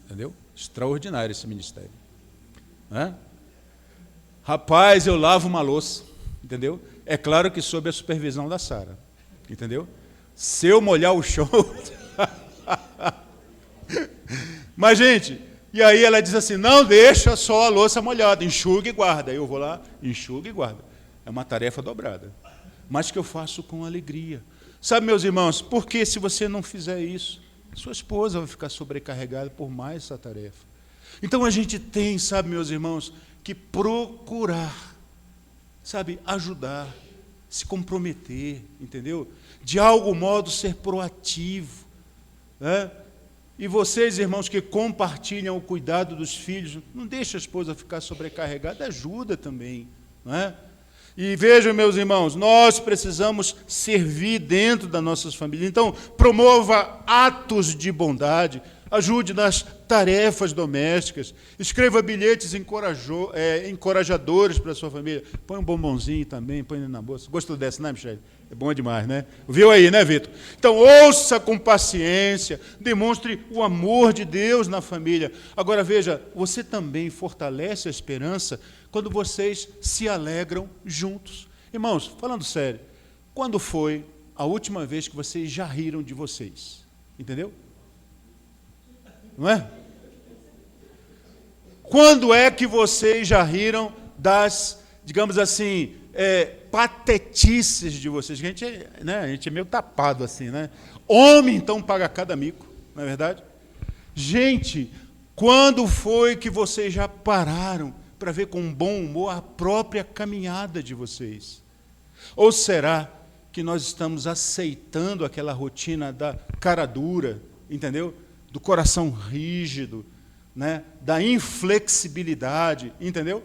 Entendeu? Extraordinário esse ministério. Né? Rapaz, eu lavo uma louça, entendeu? É claro que sob a supervisão da Sara, entendeu? Se eu molhar o chão... Mas, gente, e aí ela diz assim, não deixa só a louça molhada, enxuga e guarda. Aí eu vou lá, enxuga e guarda. É uma tarefa dobrada, mas que eu faço com alegria. Sabe, meus irmãos, porque se você não fizer isso, sua esposa vai ficar sobrecarregada por mais essa tarefa. Então a gente tem, sabe, meus irmãos, que procurar, sabe, ajudar, se comprometer, entendeu? De algum modo ser proativo, né? E vocês, irmãos, que compartilham o cuidado dos filhos, não deixe a esposa ficar sobrecarregada, ajuda também, não é? E vejam, meus irmãos, nós precisamos servir dentro das nossas famílias. Então, promova atos de bondade, ajude nas tarefas domésticas, escreva bilhetes encorajadores para a sua família. Põe um bombonzinho também, põe na bolsa. Gostou dessa, né, Michele? É bom demais, né? Viu aí, né, Vitor? Então, ouça com paciência, demonstre o amor de Deus na família. Agora, veja, você também fortalece a esperança quando vocês se alegram juntos. Irmãos, falando sério, quando foi a última vez que vocês já riram de vocês? Entendeu? Não é? Quando é que vocês já riram das, digamos assim, patetices de vocês? A gente é meio tapado assim, né? Homem, então, paga cada mico, não é verdade? Gente, quando foi que vocês já pararam para ver com bom humor a própria caminhada de vocês? Ou será que nós estamos aceitando aquela rotina da cara dura, entendeu? Do coração rígido, né? Da inflexibilidade, entendeu?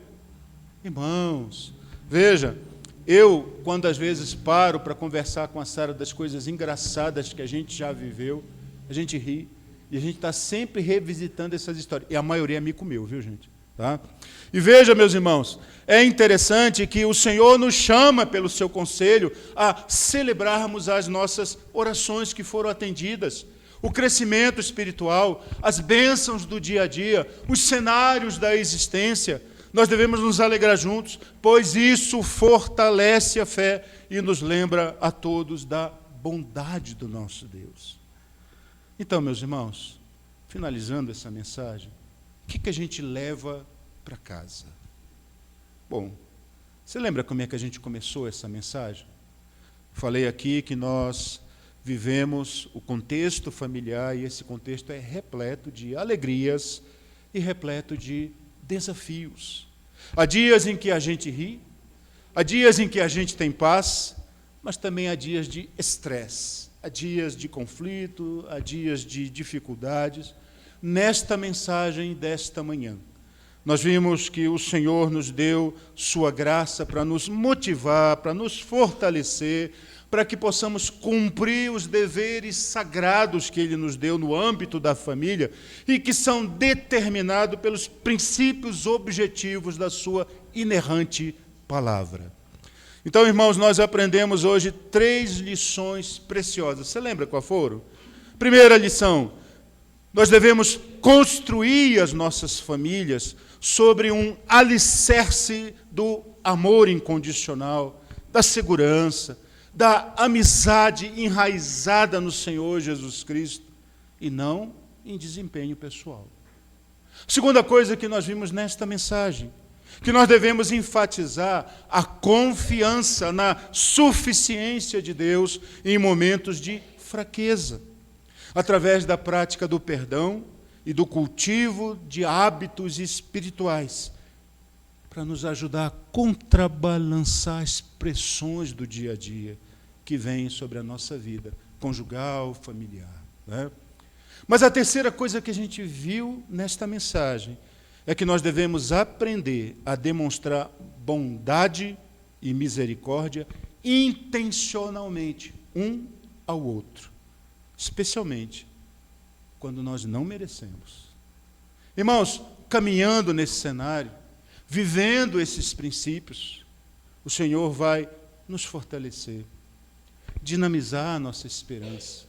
Irmãos, veja, Eu, quando às vezes paro para conversar com a Sara das coisas engraçadas que a gente já viveu, a gente ri, e a gente está sempre revisitando essas histórias. E a maioria me comeu, viu, gente? Tá? E veja, meus irmãos, é interessante que o Senhor nos chama, pelo seu conselho, a celebrarmos as nossas orações que foram atendidas, o crescimento espiritual, as bênçãos do dia a dia, os cenários da existência. Nós devemos nos alegrar juntos, pois isso fortalece a fé e nos lembra a todos da bondade do nosso Deus. Então, meus irmãos, finalizando essa mensagem, o que a gente leva para casa? Bom, você lembra como é que a gente começou essa mensagem? Falei aqui que nós vivemos o contexto familiar, e esse contexto é repleto de alegrias e repleto de desafios. Há dias em que a gente ri, há dias em que a gente tem paz, mas também há dias de estresse, há dias de conflito, há dias de dificuldades. Nesta mensagem desta manhã, nós vimos que o Senhor nos deu sua graça para nos motivar, para nos fortalecer, para que possamos cumprir os deveres sagrados que Ele nos deu no âmbito da família e que são determinados pelos princípios objetivos da sua inerrante palavra. Então, irmãos, nós aprendemos hoje 3 lições preciosas. Você lembra qual foram? Primeira lição: nós devemos construir as nossas famílias sobre um alicerce do amor incondicional, da segurança, da amizade enraizada no Senhor Jesus Cristo, e não em desempenho pessoal. Segunda coisa que nós vimos nesta mensagem, que nós devemos enfatizar a confiança na suficiência de Deus em momentos de fraqueza, através da prática do perdão e do cultivo de hábitos espirituais, para nos ajudar a contrabalançar as pressões do dia a dia que vêm sobre a nossa vida conjugal, familiar, né? Mas a terceira coisa que a gente viu nesta mensagem é que nós devemos aprender a demonstrar bondade e misericórdia intencionalmente um ao outro, especialmente quando nós não merecemos. Irmãos, caminhando nesse cenário, vivendo esses princípios, o Senhor vai nos fortalecer, dinamizar a nossa esperança,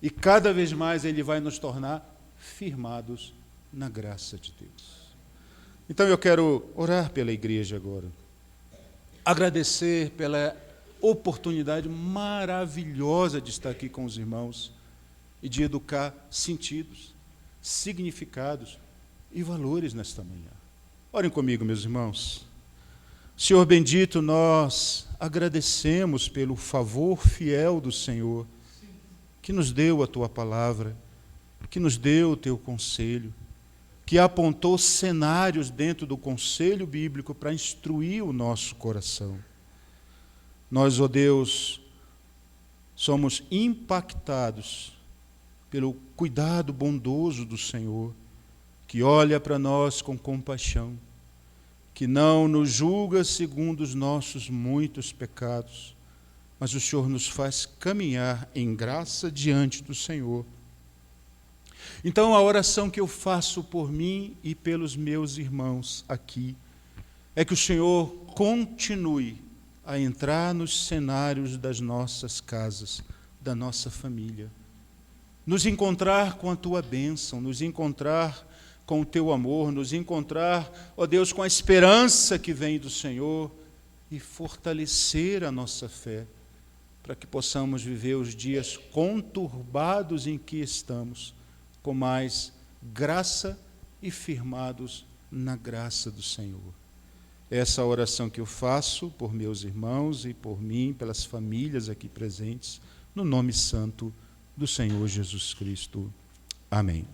e cada vez mais Ele vai nos tornar firmados na graça de Deus. Então eu quero orar pela igreja agora, agradecer pela oportunidade maravilhosa de estar aqui com os irmãos e de educar sentidos, significados e valores nesta manhã. Orem comigo, meus irmãos. Senhor bendito, nós agradecemos pelo favor fiel do Senhor, que nos deu a Tua palavra, que nos deu o Teu conselho, que apontou cenários dentro do conselho bíblico para instruir o nosso coração. Nós, ó Deus, somos impactados pelo cuidado bondoso do Senhor, que olha para nós com compaixão, que não nos julga segundo os nossos muitos pecados, mas o Senhor nos faz caminhar em graça diante do Senhor. Então, a oração que eu faço por mim e pelos meus irmãos aqui é que o Senhor continue a entrar nos cenários das nossas casas, da nossa família, nos encontrar com a Tua bênção, nos encontrar com o Teu amor, nos encontrar, ó Deus, com a esperança que vem do Senhor e fortalecer a nossa fé, para que possamos viver os dias conturbados em que estamos, com mais graça e firmados na graça do Senhor. Essa é a oração que eu faço por meus irmãos e por mim, pelas famílias aqui presentes, no nome santo do Senhor Jesus Cristo. Amém.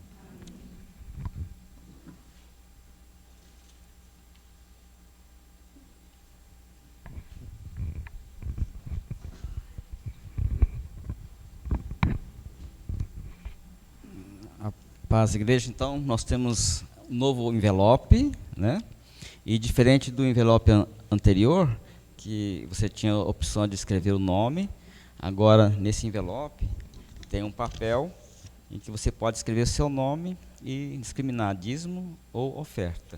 Paz, igreja. Então, nós temos um novo envelope, né? E diferente do envelope anterior, que você tinha a opção de escrever o nome. Agora, nesse envelope, tem um papel em que você pode escrever o seu nome e discriminar dízimo ou oferta.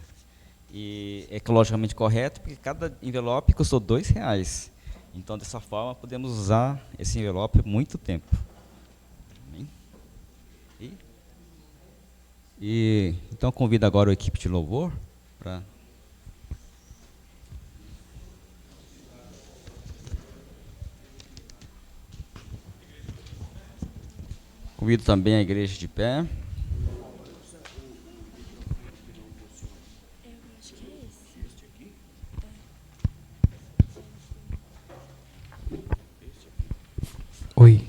E é ecologicamente correto, porque cada envelope custou R$2. Então, dessa forma, podemos usar esse envelope muito tempo. Amém? Então, convido agora a equipe de louvor para... Convido também a igreja de pé. Oi.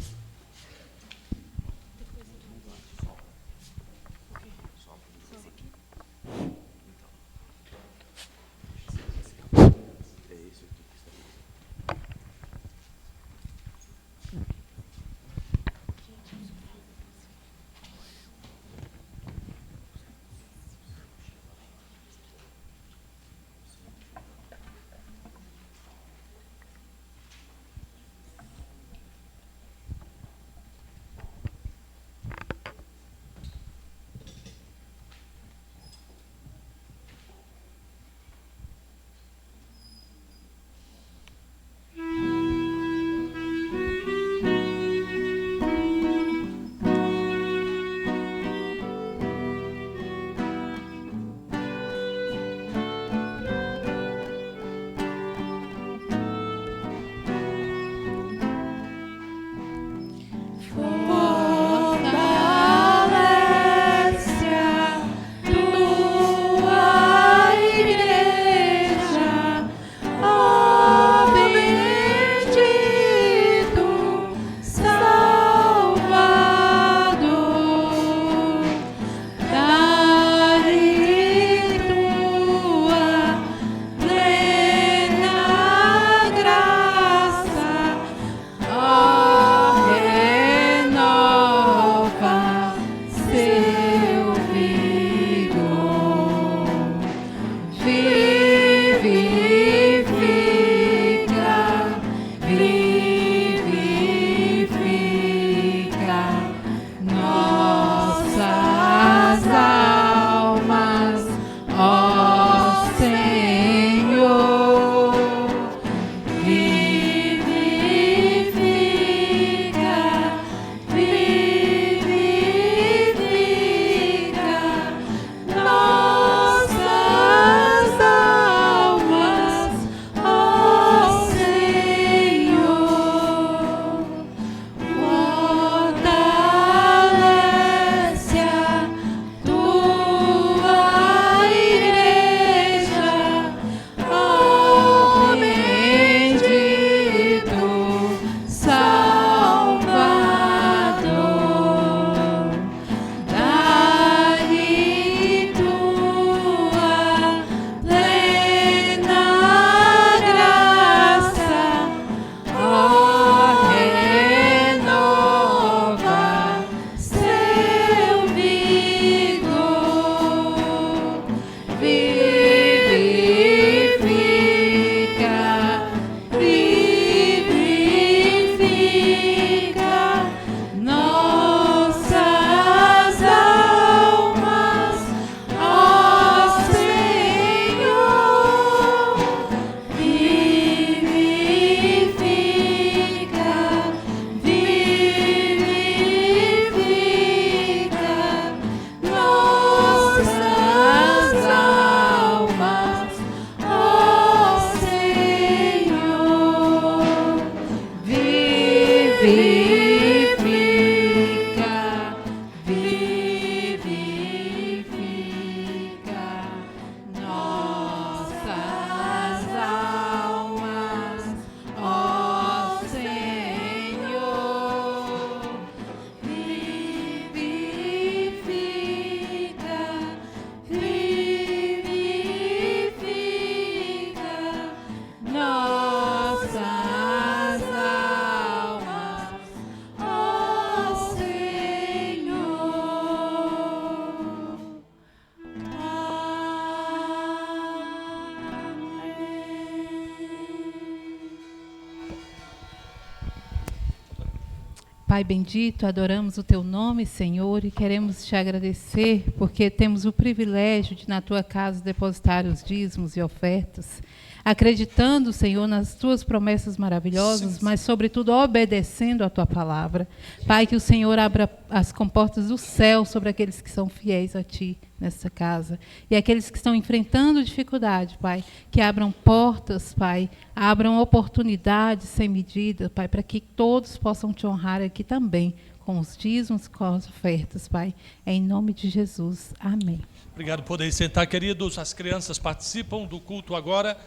Pai bendito, adoramos o Teu nome, Senhor, e queremos Te agradecer porque temos o privilégio de, na Tua casa, depositar os dízimos e ofertas, acreditando, Senhor, nas Tuas promessas maravilhosas, mas, sobretudo, obedecendo a Tua palavra. Pai, que o Senhor abra as comportas do céu sobre aqueles que são fiéis a Ti nessa casa. E aqueles que estão enfrentando dificuldade, Pai, que abram portas, Pai, abram oportunidades sem medida, Pai, para que todos possam Te honrar aqui também, com os dízimos, com as ofertas, Pai. Em nome de Jesus. Amém. Obrigado por poder sentar, queridos. As crianças participam do culto agora,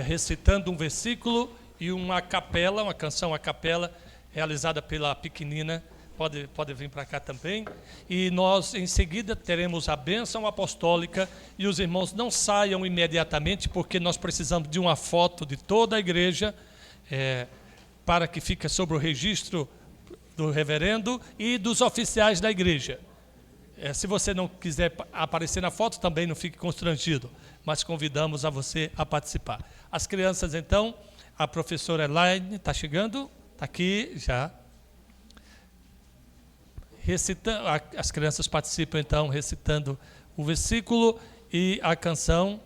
recitando um versículo e uma capela, uma canção a capela, realizada pela pequenina. Pode vir para cá também. E nós, em seguida, teremos a bênção apostólica. E os irmãos não saiam imediatamente, porque nós precisamos de uma foto de toda a igreja, para que fique sobre o registro do reverendo e dos oficiais da igreja. Se você não quiser aparecer na foto, também não fique constrangido, mas convidamos a você a participar. As crianças, então, a professora Elaine está chegando, está aqui já. As crianças participam, então, recitando o versículo e a canção